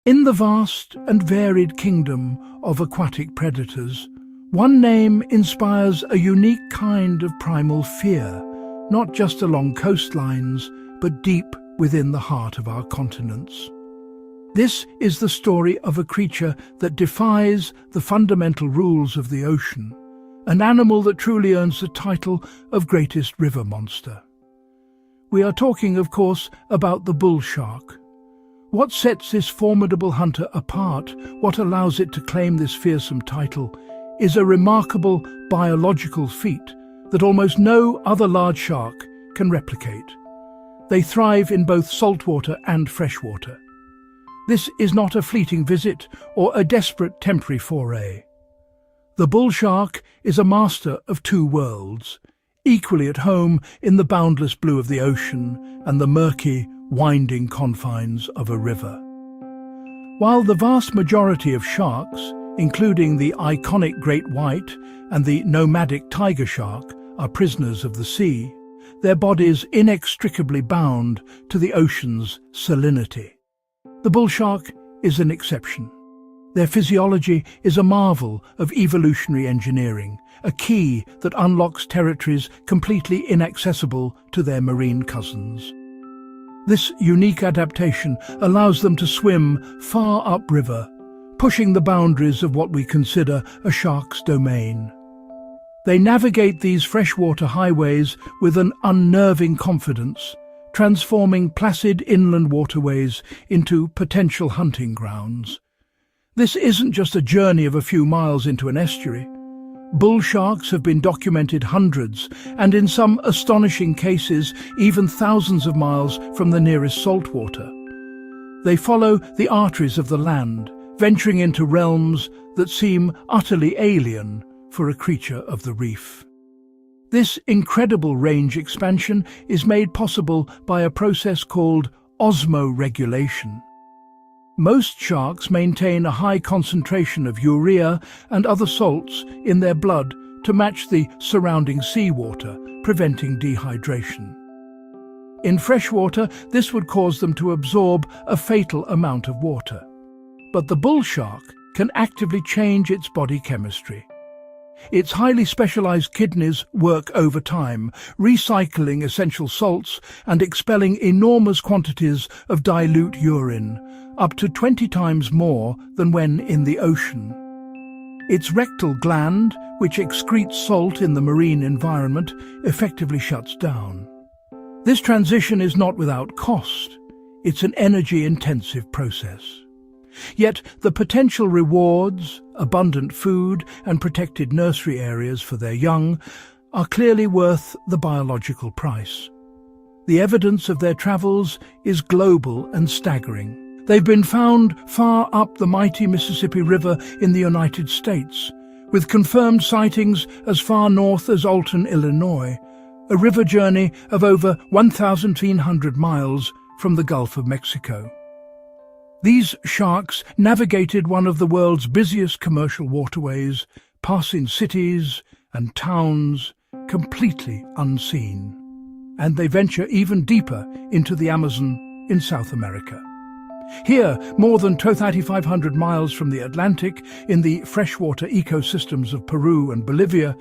In the vast and varied kingdom of aquatic predators, one name inspires a unique kind of primal fear, not just along coastlines, but deep within the heart of our continents. This is the story of a creature that defies the fundamental rules of the ocean, an animal that truly earns the title of greatest river monster. We are talking, of course, about the bull shark. What sets this formidable hunter apart, what allows it to claim this fearsome title, is a remarkable biological feat that almost no other large shark can replicate. They thrive in both saltwater and freshwater. This is not a fleeting visit or a desperate temporary foray. The bull shark is a master of two worlds, equally at home in the boundless blue of the ocean and the murky, winding confines of a river. While the vast majority of sharks, including the iconic great white and the nomadic tiger shark, are prisoners of the sea, their bodies inextricably bound to the ocean's salinity. The bull shark is an exception. Their physiology is a marvel of evolutionary engineering, a key that unlocks territories completely inaccessible to their marine cousins. This unique adaptation allows them to swim far upriver, pushing the boundaries of what we consider a shark's domain. They navigate these freshwater highways with an unnerving confidence, transforming placid inland waterways into potential hunting grounds. This isn't just a journey of a few miles into an estuary. Bull sharks have been documented hundreds, and in some astonishing cases, even thousands of miles from the nearest saltwater. They follow the arteries of the land, venturing into realms that seem utterly alien for a creature of the reef. This incredible range expansion is made possible by a process called osmoregulation. Most sharks maintain a high concentration of urea and other salts in their blood to match the surrounding seawater, preventing dehydration. In freshwater, this would cause them to absorb a fatal amount of water. But the bull shark can actively change its body chemistry. Its highly specialized kidneys work over time, recycling essential salts and expelling enormous quantities of dilute urine, up to 20 times more than when in the ocean. Its rectal gland, which excretes salt in the marine environment, effectively shuts down. This transition is not without cost. It's an energy-intensive process. Yet the potential rewards, abundant food and protected nursery areas for their young, are clearly worth the biological price. The evidence of their travels is global and staggering. They've been found far up the mighty Mississippi River in the United States, with confirmed sightings as far north as Alton, Illinois, a river journey of over 1,300 miles from the Gulf of Mexico. These sharks navigated one of the world's busiest commercial waterways, passing cities and towns completely unseen. And they venture even deeper into the Amazon in South America. Here, more than 2,500 miles from the Atlantic, in the freshwater ecosystems of Peru and Bolivia,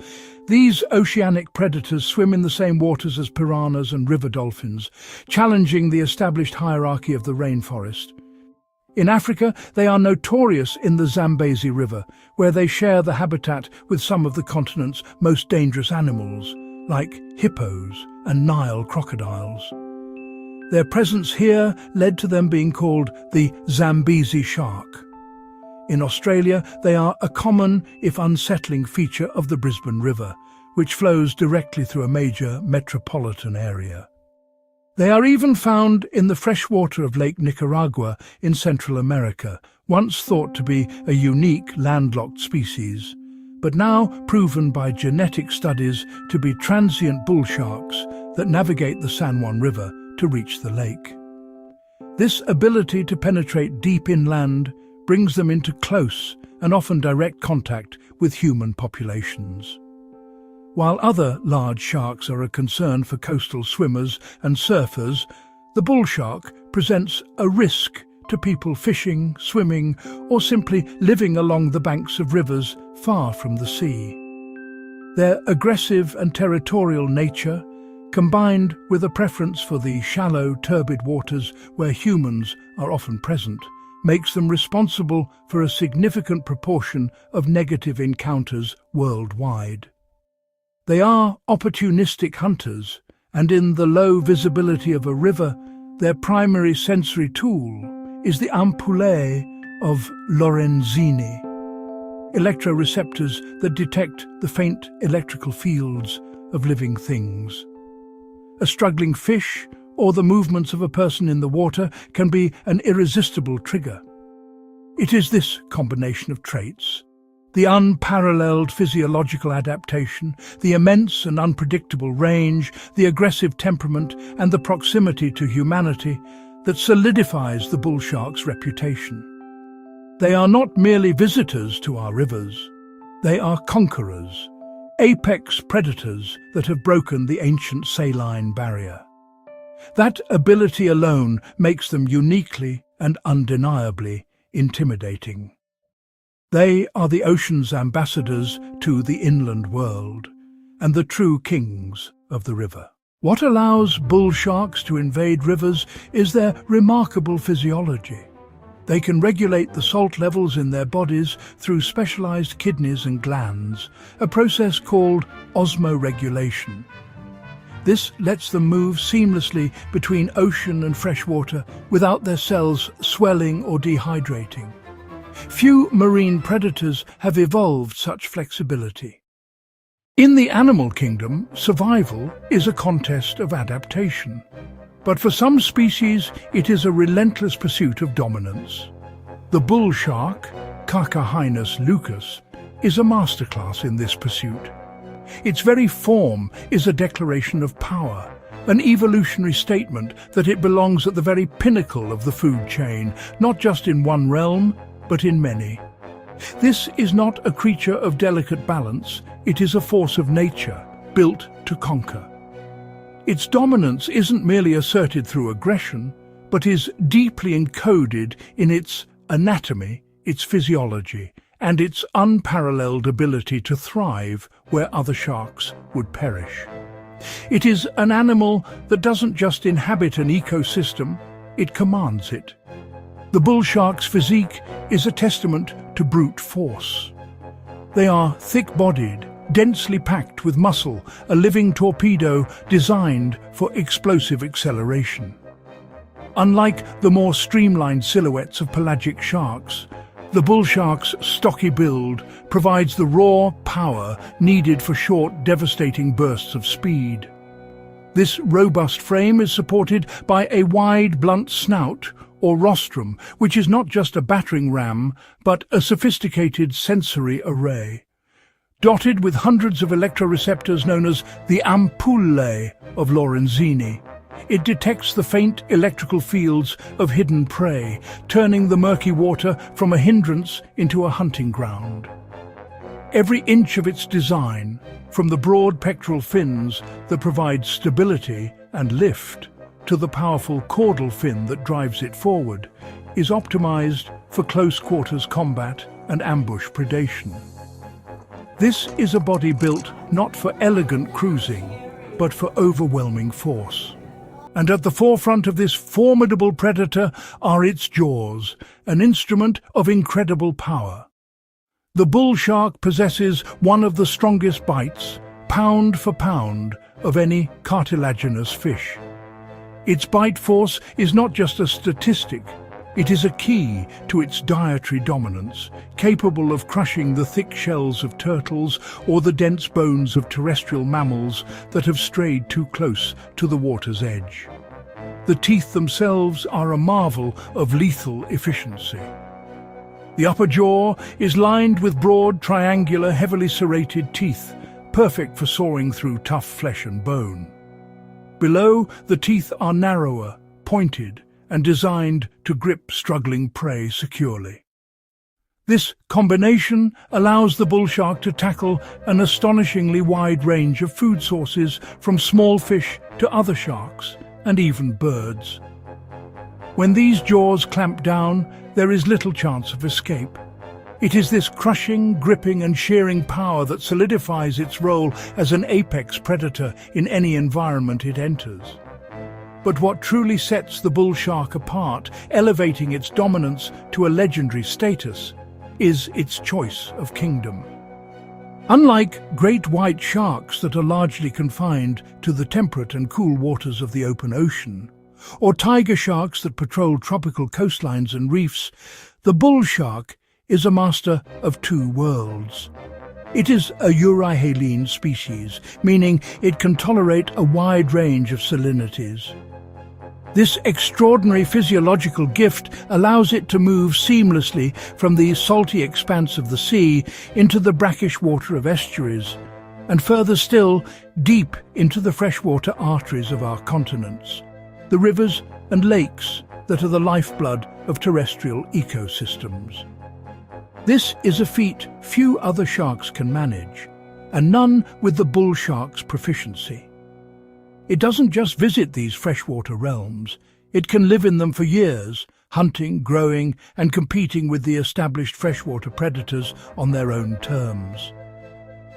these oceanic predators swim in the same waters as piranhas and river dolphins, challenging the established hierarchy of the rainforest. In Africa, they are notorious in the Zambezi River, where they share the habitat with some of the continent's most dangerous animals, like hippos and Nile crocodiles. Their presence here led to them being called the Zambezi shark. In Australia, they are a common, if unsettling, feature of the Brisbane River, which flows directly through a major metropolitan area. They are even found in the freshwater of Lake Nicaragua in Central America, once thought to be a unique landlocked species, but now proven by genetic studies to be transient bull sharks that navigate the San Juan River to reach the lake. This ability to penetrate deep inland brings them into close and often direct contact with human populations. While other large sharks are a concern for coastal swimmers and surfers, the bull shark presents a risk to people fishing, swimming, or simply living along the banks of rivers far from the sea. Their aggressive and territorial nature, combined with a preference for the shallow, turbid waters where humans are often present, makes them responsible for a significant proportion of negative encounters worldwide. They are opportunistic hunters, and in the low visibility of a river, their primary sensory tool is the ampullae of Lorenzini, electroreceptors that detect the faint electrical fields of living things. A struggling fish or the movements of a person in the water can be an irresistible trigger. It is this combination of traits, the unparalleled physiological adaptation, the immense and unpredictable range, the aggressive temperament, and the proximity to humanity that solidifies the bull shark's reputation. They are not merely visitors to our rivers. They are conquerors, apex predators that have broken the ancient saline barrier. That ability alone makes them uniquely and undeniably intimidating. They are the ocean's ambassadors to the inland world, and the true kings of the river. What allows bull sharks to invade rivers is their remarkable physiology. They can regulate the salt levels in their bodies through specialized kidneys and glands, a process called osmoregulation. This lets them move seamlessly between ocean and freshwater without their cells swelling or dehydrating. Few marine predators have evolved such flexibility. In the animal kingdom, survival is a contest of adaptation. But for some species, it is a relentless pursuit of dominance. The bull shark, Carchahinus lucus, is a masterclass in this pursuit. Its very form is a declaration of power, an evolutionary statement that it belongs at the very pinnacle of the food chain, not just in one realm, but in many. This is not a creature of delicate balance, it is a force of nature, built to conquer. Its dominance isn't merely asserted through aggression, but is deeply encoded in its anatomy, its physiology, and its unparalleled ability to thrive where other sharks would perish. It is an animal that doesn't just inhabit an ecosystem, it commands it. The bull shark's physique is a testament to brute force. They are thick-bodied, densely packed with muscle, a living torpedo designed for explosive acceleration. Unlike the more streamlined silhouettes of pelagic sharks, the bull shark's stocky build provides the raw power needed for short, devastating bursts of speed. This robust frame is supported by a wide, blunt snout, or rostrum, which is not just a battering ram, but a sophisticated sensory array. Dotted with hundreds of electroreceptors known as the ampullae of Lorenzini, it detects the faint electrical fields of hidden prey, turning the murky water from a hindrance into a hunting ground. Every inch of its design, from the broad pectoral fins that provide stability and lift, to the powerful caudal fin that drives it forward, is optimized for close-quarters combat and ambush predation. This is a body built not for elegant cruising, but for overwhelming force. And at the forefront of this formidable predator are its jaws, an instrument of incredible power. The bull shark possesses one of the strongest bites, pound for pound, of any cartilaginous fish. Its bite force is not just a statistic, it is a key to its dietary dominance, capable of crushing the thick shells of turtles or the dense bones of terrestrial mammals that have strayed too close to the water's edge. The teeth themselves are a marvel of lethal efficiency. The upper jaw is lined with broad, triangular, heavily serrated teeth, perfect for sawing through tough flesh and bone. Below, the teeth are narrower, pointed, and designed to grip struggling prey securely. This combination allows the bull shark to tackle an astonishingly wide range of food sources, from small fish to other sharks, and even birds. When these jaws clamp down, there is little chance of escape. It is this crushing, gripping and shearing power that solidifies its role as an apex predator in any environment it enters. But what truly sets the bull shark apart, elevating its dominance to a legendary status, is its choice of kingdom. Unlike great white sharks that are largely confined to the temperate and cool waters of the open ocean, or tiger sharks that patrol tropical coastlines and reefs, the bull shark is a master of two worlds. It is a euryhaline species, meaning it can tolerate a wide range of salinities. This extraordinary physiological gift allows it to move seamlessly from the salty expanse of the sea into the brackish water of estuaries, and further still, deep into the freshwater arteries of our continents, the rivers and lakes that are the lifeblood of terrestrial ecosystems. This is a feat few other sharks can manage, and none with the bull shark's proficiency. It doesn't just visit these freshwater realms, it can live in them for years, hunting, growing, and competing with the established freshwater predators on their own terms.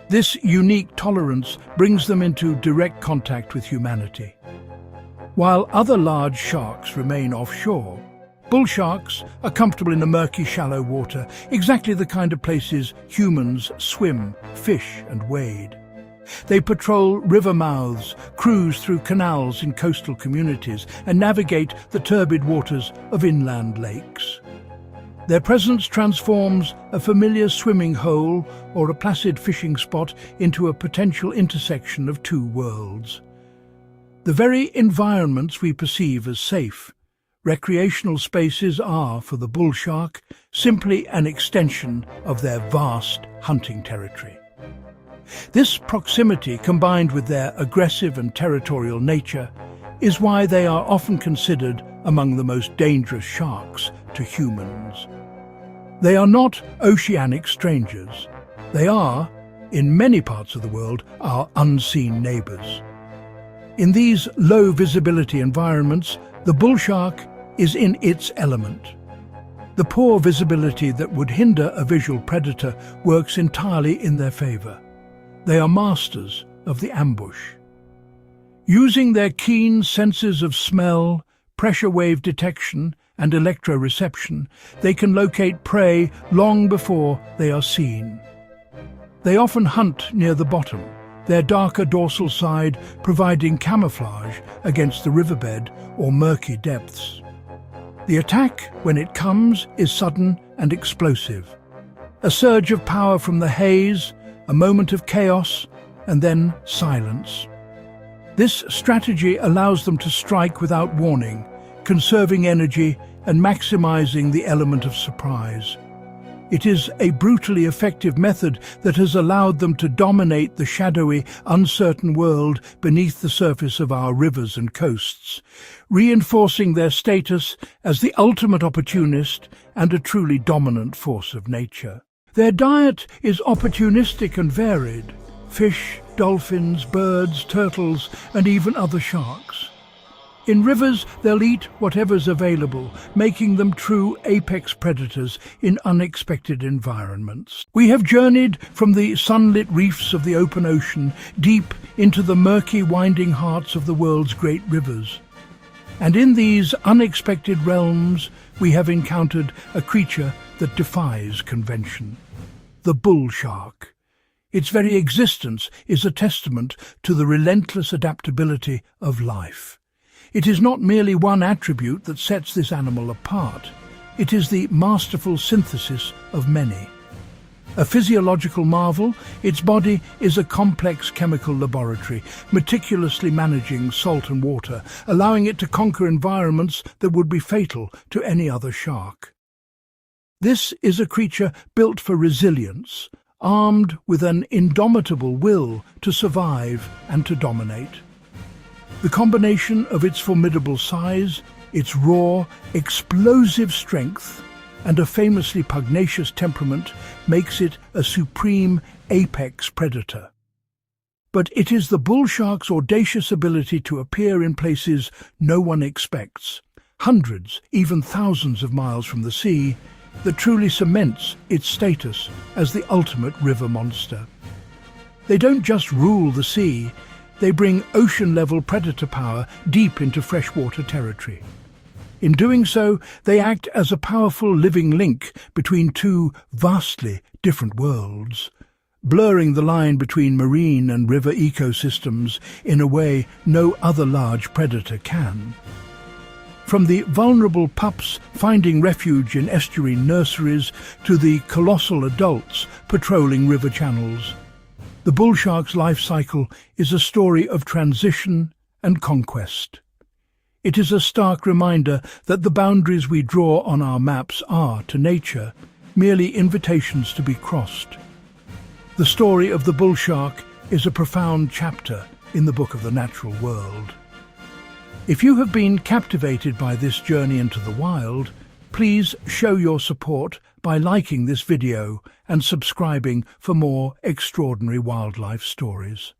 This unique tolerance brings them into direct contact with humanity. While other large sharks remain offshore, bull sharks are comfortable in the murky, shallow water, exactly the kind of places humans swim, fish, and wade. They patrol river mouths, cruise through canals in coastal communities, and navigate the turbid waters of inland lakes. Their presence transforms a familiar swimming hole or a placid fishing spot into a potential intersection of two worlds. The very environments we perceive as safe, recreational spaces are, for the bull shark, simply an extension of their vast hunting territory. This proximity, combined with their aggressive and territorial nature, is why they are often considered among the most dangerous sharks to humans. They are not oceanic strangers. They are, in many parts of the world, our unseen neighbours. In these low-visibility environments, the bull shark is in its element. The poor visibility that would hinder a visual predator works entirely in their favour. They are masters of the ambush. Using their keen senses of smell, pressure wave detection, and electroreception, they can locate prey long before they are seen. They often hunt near the bottom, their darker dorsal side providing camouflage against the riverbed or murky depths. The attack, when it comes, is sudden and explosive. A surge of power from the haze, a moment of chaos, and then silence. This strategy allows them to strike without warning, conserving energy and maximizing the element of surprise. It is a brutally effective method that has allowed them to dominate the shadowy, uncertain world beneath the surface of our rivers and coasts, reinforcing their status as the ultimate opportunist and a truly dominant force of nature. Their diet is opportunistic and varied: fish, dolphins, birds, turtles, and even other sharks. In rivers, they'll eat whatever's available, making them true apex predators in unexpected environments. We have journeyed from the sunlit reefs of the open ocean deep into the murky, winding hearts of the world's great rivers. And in these unexpected realms, we have encountered a creature that defies convention: the bull shark. Its very existence is a testament to the relentless adaptability of life. It is not merely one attribute that sets this animal apart. It is the masterful synthesis of many. A physiological marvel, its body is a complex chemical laboratory, meticulously managing salt and water, allowing it to conquer environments that would be fatal to any other shark. This is a creature built for resilience, armed with an indomitable will to survive and to dominate. The combination of its formidable size, its raw, explosive strength, and a famously pugnacious temperament makes it a supreme apex predator. But it is the bull shark's audacious ability to appear in places no one expects, hundreds, even thousands of miles from the sea, that truly cements its status as the ultimate river monster. They don't just rule the sea, they bring ocean-level predator power deep into freshwater territory. In doing so, they act as a powerful living link between two vastly different worlds, blurring the line between marine and river ecosystems in a way no other large predator can. From the vulnerable pups finding refuge in estuarine nurseries to the colossal adults patrolling river channels, the bull shark's life cycle is a story of transition and conquest. It is a stark reminder that the boundaries we draw on our maps are, to nature, merely invitations to be crossed. The story of the bull shark is a profound chapter in the book of the natural world. If you have been captivated by this journey into the wild, please show your support by liking this video and subscribing for more extraordinary wildlife stories.